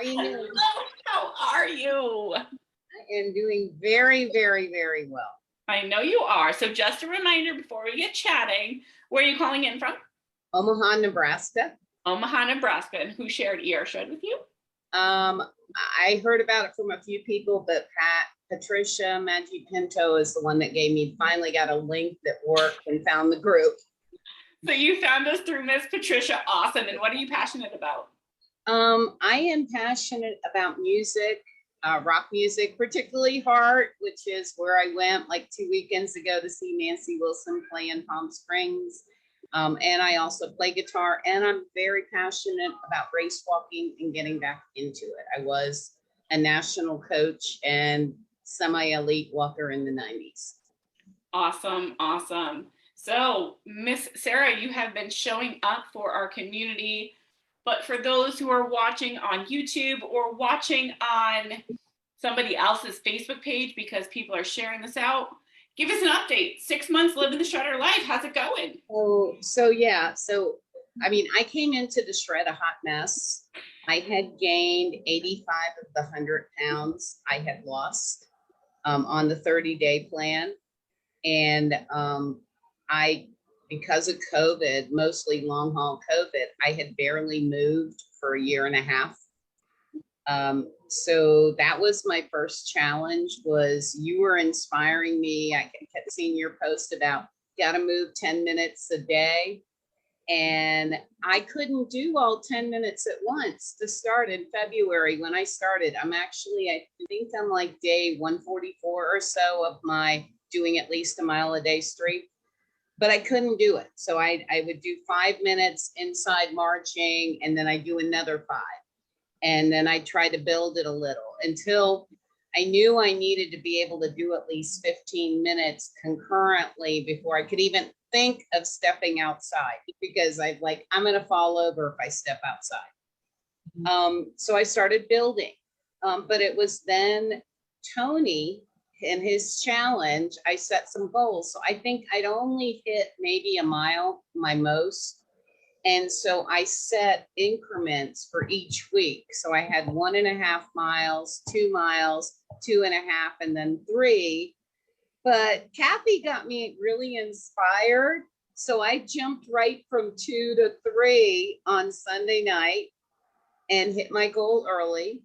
are you doing? Hello, how are you? I am doing very, very, very well. I know you are. So just a reminder before we get chatting, where are you calling in from? Omaha, Nebraska. Omaha, Nebraska. And who shared earshot with you? I heard about it from a few people, but Patricia Maggi Pinto is the one that finally got a link that worked and found the group. So you found us through Miss Patricia. Awesome. And what are you passionate about? I am passionate about music, rock music, particularly Heart, which is where I went like 2 weekends ago to see Nancy Wilson play in Palm Springs. And I also play guitar, and I'm very passionate about race walking and getting back into it. I was a national coach and semi-elite walker in the 90s. Awesome, awesome. So, Miss Sara, you have been showing up for our community, but for those who are watching on YouTube or watching on somebody else's Facebook page, because people are sharing this out, give us an update. 6 months living the shredder life. How's it going? So I mean, I came into the shred a hot mess. I had gained 85 of the 100 pounds I had lost on the 30-day plan. And because of COVID, mostly long haul COVID, I had barely moved for a year and a half. So that was my first challenge. Was you were inspiring me. I kept seeing your post about got to move 10 minutes a day. And I couldn't do all 10 minutes at once to start in February. When I started, I think I'm like day 144 or so of my doing at least a mile a day streak, but I couldn't do it. So I would do 5 minutes inside marching, and then I do another 5. And then I tried to build it a little until I knew I needed to be able to do at least 15 minutes concurrently before I could even think of stepping outside, because I'm going to fall over if I step outside. So I started building, but it was then Tony and his challenge. I set some goals. So I think I'd only hit maybe a mile, my most. And so I set increments for each week. So I had 1.5 miles, 2 miles, 2.5, and then 3. But Kathy got me really inspired. So I jumped right from 2 to 3 on Sunday night and hit my goal early.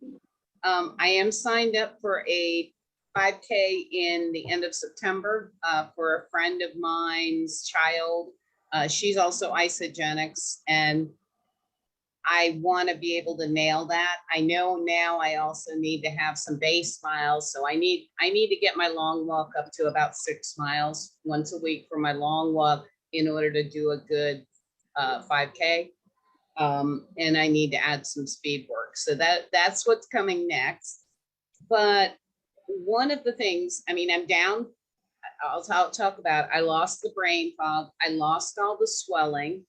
I am signed up for a 5K in the end of September for a friend of mine's child. She's also isogenics, and I want to be able to nail that. I know now I also need to have some base miles. So I need to get my long walk up to about 6 miles once a week for my long walk in order to do a good 5K. And I need to add some speed work. So that's what's coming next. But one of the things, I mean, I'm down. I'll talk about, I lost the brain fog. I lost all the swelling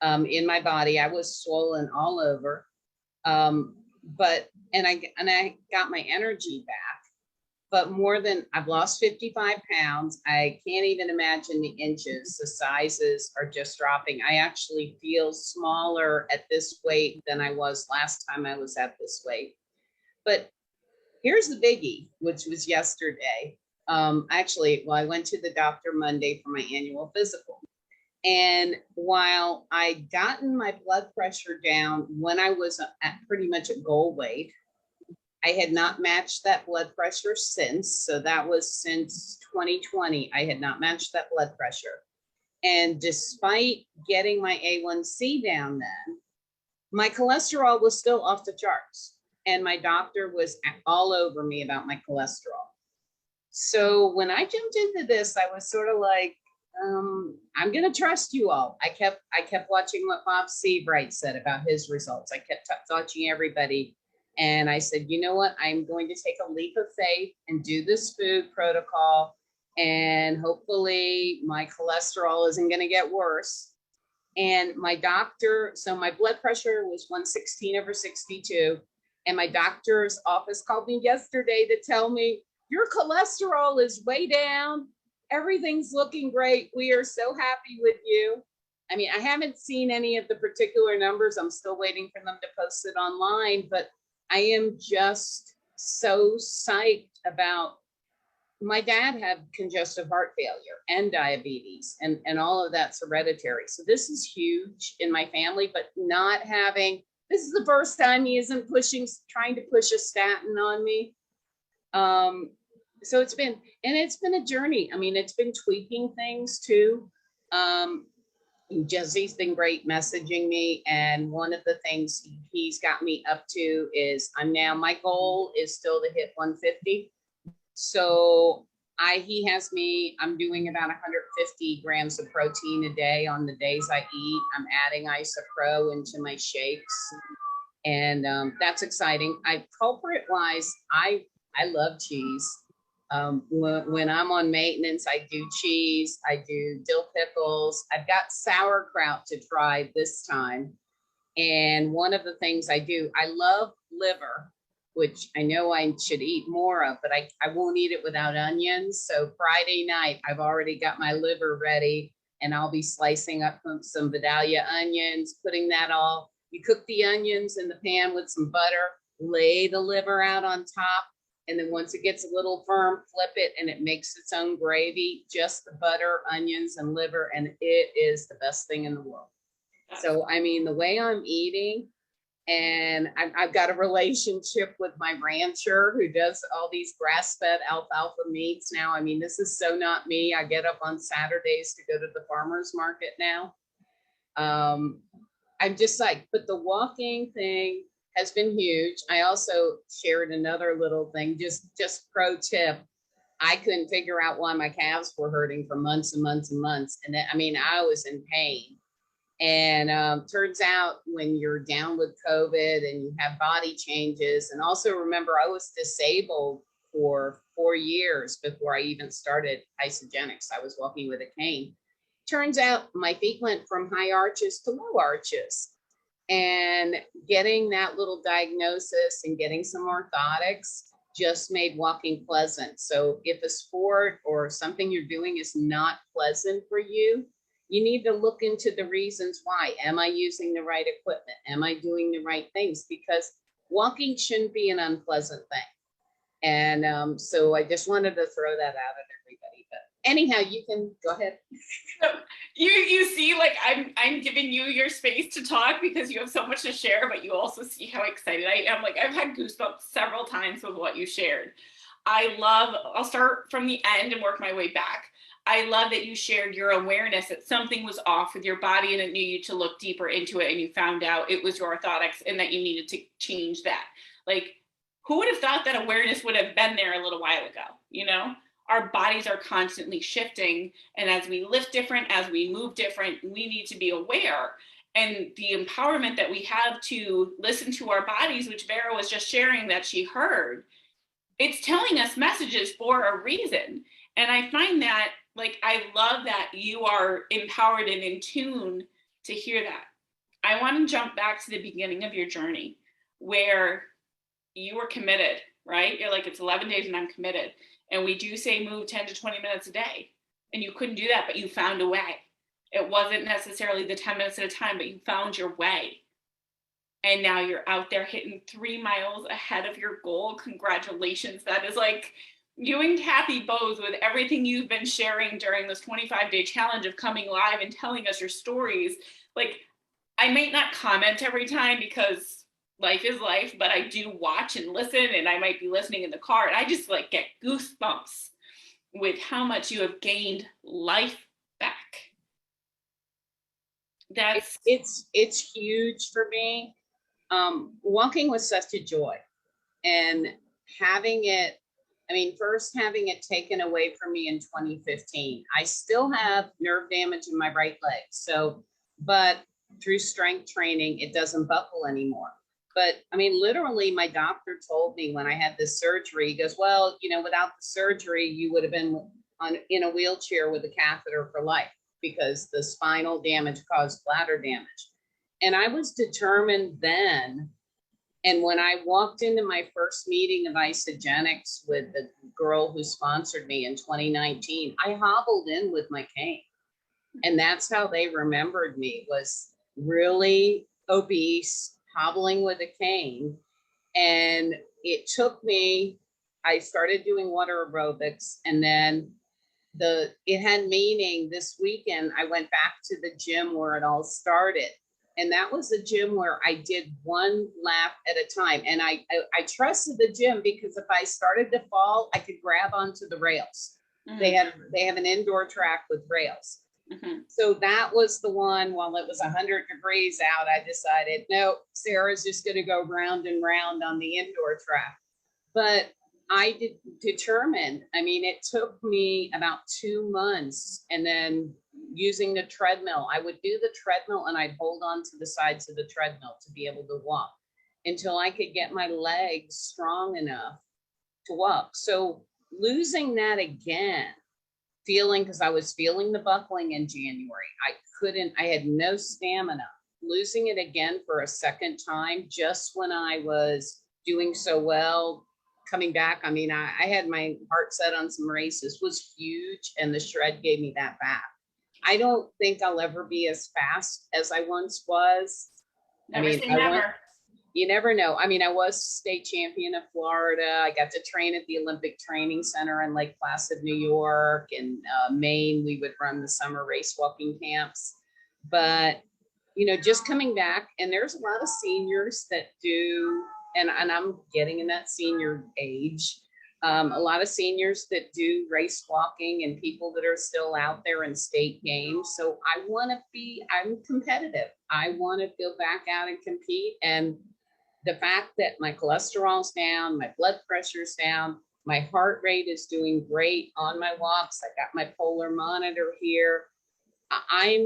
in my body. I was swollen all over. And I got my energy back. But I've lost 55 pounds. I can't even imagine the inches. The sizes are just dropping. I actually feel smaller at this weight than I was last time I was at this weight. But here's the biggie, which was yesterday. I went to the doctor Monday for my annual physical. And while I'd gotten my blood pressure down when I was at pretty much at goal weight, I had not matched that blood pressure since. So that was since 2020. I had not matched that blood pressure. And despite getting my A1C down then, my cholesterol was still off the charts. And my doctor was all over me about my cholesterol. So when I jumped into this, I was sort of like, I'm going to trust you all. I kept watching what Bob Seabright said about his results. I kept watching everybody. And I said, you know what? I'm going to take a leap of faith and do this food protocol. And hopefully my cholesterol isn't going to get worse. And my doctor, so my blood pressure was 116/62. And my doctor's office called me yesterday to tell me, your cholesterol is way down. Everything's looking great. We are so happy with you. I mean, I haven't seen any of the particular numbers. I'm still waiting for them to post it online, but I am just so psyched about, my dad had congestive heart failure and diabetes, and all of that's hereditary. So this is huge in my family, but not having, this is the first time he isn't trying to push a statin on me. So it's been a journey. I mean, it's been tweaking things too. Jesse's been great messaging me. And one of the things he's got me up to is my goal is still to hit 150. So he has me, I'm doing about 150 grams of protein a day on the days I eat. I'm adding Isopro into my shakes. And that's exciting. Culprit wise, I love cheese. When I'm on maintenance, I do cheese, I do dill pickles. I've got sauerkraut to try this time. And one of the things I do, I love liver, which I know I should eat more of, but I won't eat it without onions. So Friday night, I've already got my liver ready, and I'll be slicing up some Vidalia onions, putting that all, you cook the onions in the pan with some butter, lay the liver out on top. And then once it gets a little firm, flip it, and it makes its own gravy, just the butter, onions, and liver. And it is the best thing in the world. So, I mean, the way I'm eating, and I've got a relationship with my rancher who does all these grass-fed alfalfa meats now. I mean, this is so not me. I get up on Saturdays to go to the farmer's market now. I'm just like, but the walking thing has been huge. I also shared another little thing, just pro tip. I couldn't figure out why my calves were hurting for months and months and months. And then, I mean, I was in pain. And turns out when you're down with COVID and you have body changes, and also remember, I was disabled for 4 years before I even started isogenics. I was walking with a cane. Turns out my feet went from high arches to low arches. And getting that little diagnosis and getting some orthotics just made walking pleasant. So if a sport or something you're doing is not pleasant for you, you need to look into the reasons why. Am I using the right equipment? Am I doing the right things? Because walking shouldn't be an unpleasant thing. And so I just wanted to throw that out at everybody. But anyhow, you can go ahead. So you see, like I'm giving you your space to talk because you have so much to share, but you also see how excited I am. Like, I've had goosebumps several times with what you shared. I'll start from the end and work my way back. I love that you shared your awareness that something was off with your body and it needed you to look deeper into it, and you found out it was your orthotics and that you needed to change that. Like, who would have thought that awareness would have been there a little while ago? You know, our bodies are constantly shifting, and as we lift different, as we move different, we need to be aware. And the empowerment that we have to listen to our bodies, which Vera was just sharing that she heard, it's telling us messages for a reason. And I find that, like, I love that you are empowered and in tune to hear that. I want to jump back to the beginning of your journey where you were committed, right? You're like, it's 11 days and I'm committed. And we do say move 10 to 20 minutes a day. And you couldn't do that, but you found a way. It wasn't necessarily the 10 minutes at a time, but you found your way. And now you're out there hitting 3 miles ahead of your goal. Congratulations. That is like you and Kathy Bowes, with everything you've been sharing during this 25-day challenge of coming live and telling us your stories. Like, I might not comment every time because life is life, but I do watch and listen, and I might be listening in the car, and I just like get goosebumps with how much you have gained life back. It's huge for me. Walking was such a joy, and having it, I mean, first having it taken away from me in 2015. I still have nerve damage in my right leg. So, but through strength training, it doesn't buckle anymore. But I mean, literally, my doctor told me when I had this surgery, he goes, well, you know, without the surgery, you would have been in a wheelchair with a catheter for life, because the spinal damage caused bladder damage. And I was determined then. And when I walked into my first meeting of Isogenics with the girl who sponsored me in 2019, I hobbled in with my cane. And that's how they remembered me, was really obese, hobbling with a cane. And it took me, I started doing water aerobics, and then it had meaning. This weekend I went back to the gym where it all started, and that was a gym where I did one lap at a time, and I trusted the gym because if I started to fall, I could grab onto the rails. They have an indoor track with rails. So that was the one. While it was 100 degrees out, I decided, no, Sarah's just going to go round and round on the indoor track. But I determined, I mean, it took me about 2 months, and then using the treadmill, I would do the treadmill and I'd hold on to the sides of the treadmill to be able to walk until I could get my legs strong enough to walk. So losing that again, because I was feeling the buckling in January. I had no stamina. Losing it again for a second time, just when I was doing so well, coming back. I mean, I had my heart set on some races, was huge, and the shred gave me that back. I don't think I'll ever be as fast as I once was. Never say never. You never know. I mean, I was state champion of Florida. I got to train at the Olympic Training Center in Lake Placid, New York, and Maine. We would run the summer race walking camps. But, just coming back, and there's a lot of seniors that do, and I'm getting in that senior age, a lot of seniors that do race walking and people that are still out there in state games. So I'm competitive. I want to go back out and compete. And the fact that my cholesterol's down, my blood pressure's down, my heart rate is doing great on my walks. I got my polar monitor here. I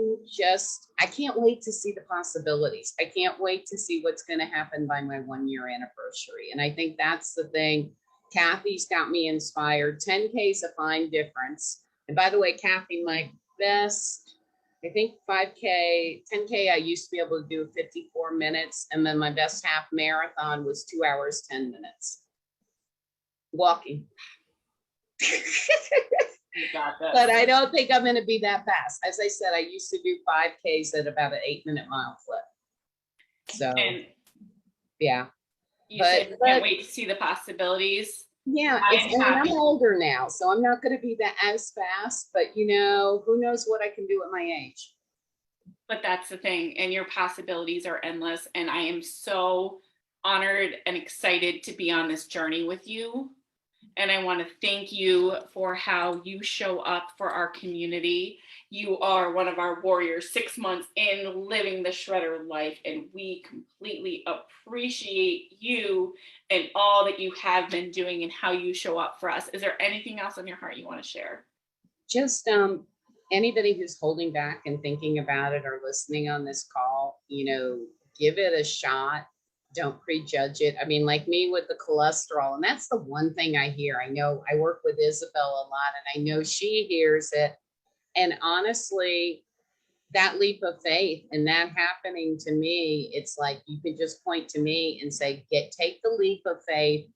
can't wait to see the possibilities. I can't wait to see what's going to happen by my 1-year anniversary. And I think that's the thing. Kathy's got me inspired. 10K is a fine difference. And by the way, Kathy, my best, I think 5K, 10K, I used to be able to do 54 minutes. And then my best half marathon was 2 hours, 10 minutes walking. You got that. But I don't think I'm going to be that fast. As I said, I used to do 5Ks at about an 8-minute mile clip. So, and yeah. You said you can't wait to see the possibilities. Yeah, I'm older now, so I'm not going to be that as fast, but who knows what I can do at my age. But that's the thing, and your possibilities are endless, and I am so honored and excited to be on this journey with you. And I want to thank you for how you show up for our community. You are one of our warriors, 6 months in, living the shredder life, and we completely appreciate you and all that you have been doing and how you show up for us. Is there anything else on your heart you want to share? Just anybody who's holding back and thinking about it or listening on this call, give it a shot. Don't prejudge it. I mean, like me with the cholesterol, and that's the one thing I hear. I know I work with Isabel a lot, and I know she hears it. And honestly, that leap of faith and that happening to me, it's like you can just point to me and say, take the leap of faith,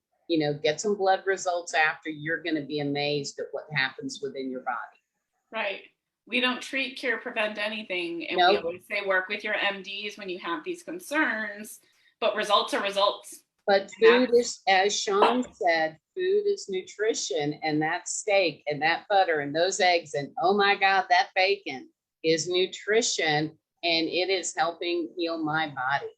get some blood results after. You're going to be amazed at what happens within your body. Right. We don't treat, cure, prevent anything. And Nope. We always say work with your MDs when you have these concerns. But results are results. But food is, as Sean said, food is nutrition, and that steak and that butter and those eggs and oh my God, that bacon is nutrition, and it is helping heal my body.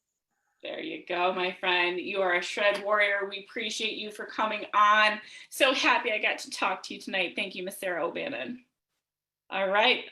There you go, my friend. You are a shred warrior. We appreciate you for coming on. So happy I got to talk to you tonight. Thank you, Miss Sara OBannon. All right.